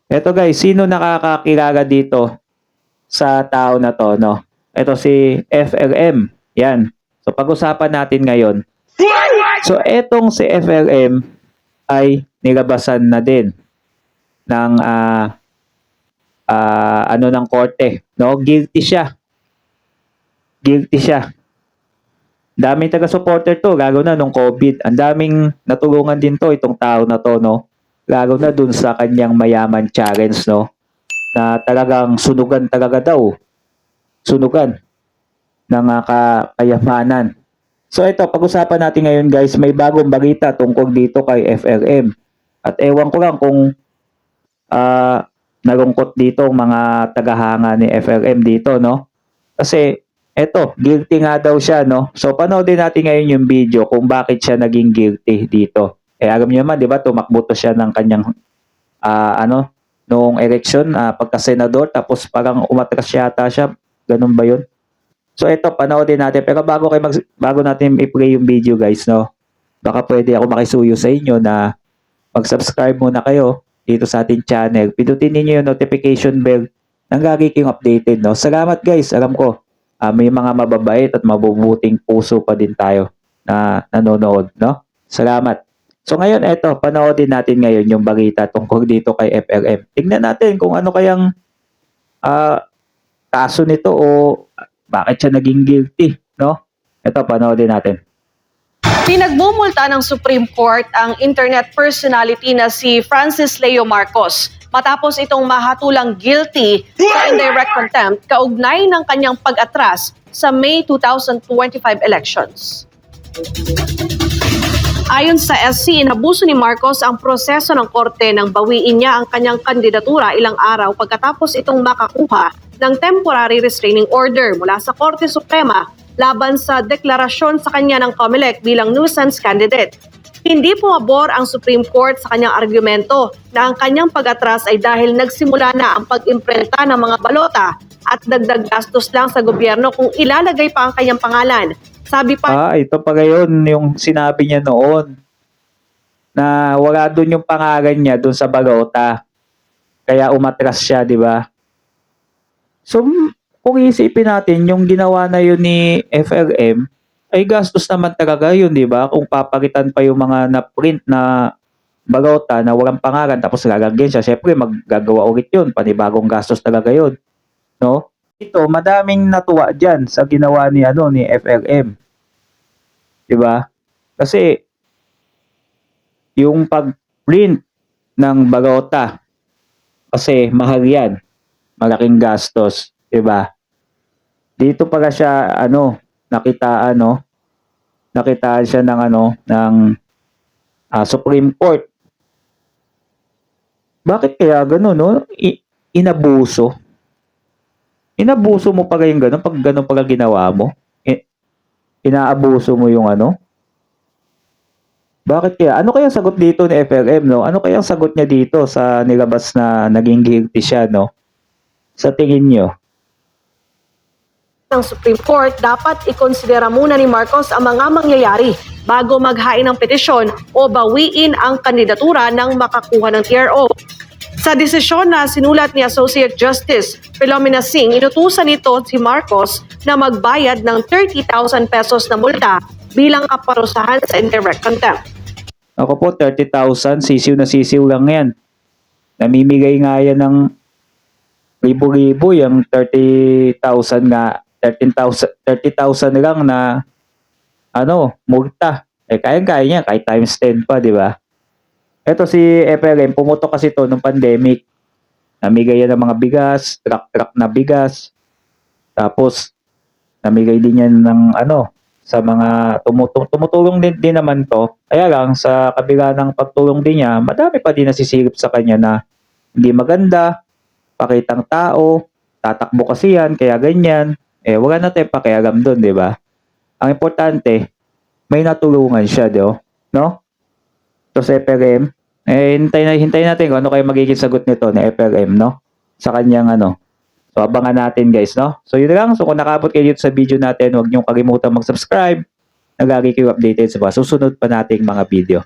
Eto guys, sino nakakakilala dito sa tao na to, no? Ito si FLM. Yan. So pag-usapan natin ngayon. So etong si FLM ay nilabasan na din ng ng korte, no? Guilty siya. Guilty siya. Daming taga-supporter to, lalo na nung COVID. Ang daming natulungan din to itong tao na to, no? Lalo na dun sa kanyang mayaman challenge, no? Na talagang sunugan talaga daw. Sunugan ng kayamanan. So ito, pag-usapan natin ngayon guys, may bagong balita tungkol dito kay FLM. At ewan ko lang kung nalungkot dito mga tagahanga ni FLM dito, no? Kasi eto, guilty nga daw siya, no? So panoodin natin ngayon yung video kung bakit siya naging guilty dito. Alam niyo naman, 'di ba, tumakbo to siya ng kanyang noong election, pagka-senador, tapos parang umatras yata siya. Ganun ba 'yun? So ito, panoodin natin. Pero bago natin i-play yung video guys, no? Baka pwede ako makisuyo sa inyo na mag-subscribe muna kayo dito sa ating channel. Pindutin niyo yung notification bell nang lagi kayong updated, no? Salamat guys, alam ko. May mga mababait at mabubuting puso pa din tayo na nanonood, no? Salamat. So ngayon, eto, panoodin natin ngayon yung balita tungkol dito kay FLM. Tingnan natin kung ano kayang kaso nito o bakit siya naging guilty, no? Ito, panoodin natin. Pinagmumulta ng Supreme Court ang internet personality na si Francis Leo Marcos matapos itong mahatulang guilty sa indirect contempt kaugnay ng kanyang pag-atras sa May 2025 elections. Ayon sa SC, inabuso ni Marcos ang proseso ng korte nang bawiin niya ang kanyang kandidatura ilang araw pagkatapos itong makakuha ng temporary restraining order mula sa Korte Suprema laban sa deklarasyon sa kanya ng COMELEC bilang nuisance candidate. Hindi pumabor ang Supreme Court sa kanyang argumento na ang kanyang pag-atras ay dahil nagsimula na ang pag-imprenta ng mga balota at dagdag gastos lang sa gobyerno kung ilalagay pa ang kanyang pangalan. Sabi pa... ito pa ngayon yung sinabi niya noon na wala doon yung pangalan niya doon sa balota. Kaya umatras siya, di ba? So, kung isipin natin, yung ginawa na yun ni FLM, ay gastos naman talaga yun, di ba? Kung papalitan pa yung mga na-print na balota na walang pangalan, tapos lalagyan siya, syempre maggagawa ulit yun, panibagong gastos talaga yun. No? Ito, madaming natuwa dyan sa ginawa ni, ni FLM. Di ba? Kasi, yung pag-print ng balota, kasi mahal yan, malaking gastos, di ba? Dito pala siya nakitaan siya ng Supreme Court. Bakit kaya gano'n, no? Inabuso. Inabuso mo pala yung gano'n pag gano'n pala ginawa mo. Inaabuso mo yung Bakit kaya? Ano kaya sagot dito ni FLM, no? Ano kaya sagot niya dito sa nilabas na naging guilty siya, no? Sa tingin niyo? Ng Supreme Court, dapat ikonsidera muna ni Marcos ang mga mangyayari bago maghain ng petisyon o bawiin ang kandidatura ng makakuha ng TRO. Sa desisyon na sinulat ni Associate Justice Philomena Singh, inutusan nito si Marcos na magbayad ng 30,000 pesos na multa bilang kaparusahan sa indirect contempt. Ako po, 30,000, sisiw na sisiw lang yan. Namimigay nga yan ng libo-libo, yung 30,000 nga. 30,000 lang na multa. Kaya-kaya niya kahit times 10 pa, di ba? Ito si FLM, pumutok kasi to nung pandemic. Namigay yan ng mga bigas, truck na bigas. Tapos namigay din yan ng sa mga tumutulong din naman to. Kaya lang sa kabila ng pagtulong din niya, madami pa din nasisilip sa kanya na hindi maganda, pakitang tao, tatakbo kasi yan, kaya ganyan. Wala na tayong pakialam doon, di ba? Ang importante, may natulungan siya, no? So, sa FLM, hintayin natin kung ano kayo magiging sagot nito ni FLM, no? Sa kanyang So, abangan natin, guys, no? So, yun lang. So, kung nakabot kayo dito sa video natin, huwag niyong kalimutan mag-subscribe. Nagagi kayo updated sa susunod pa nating mga video.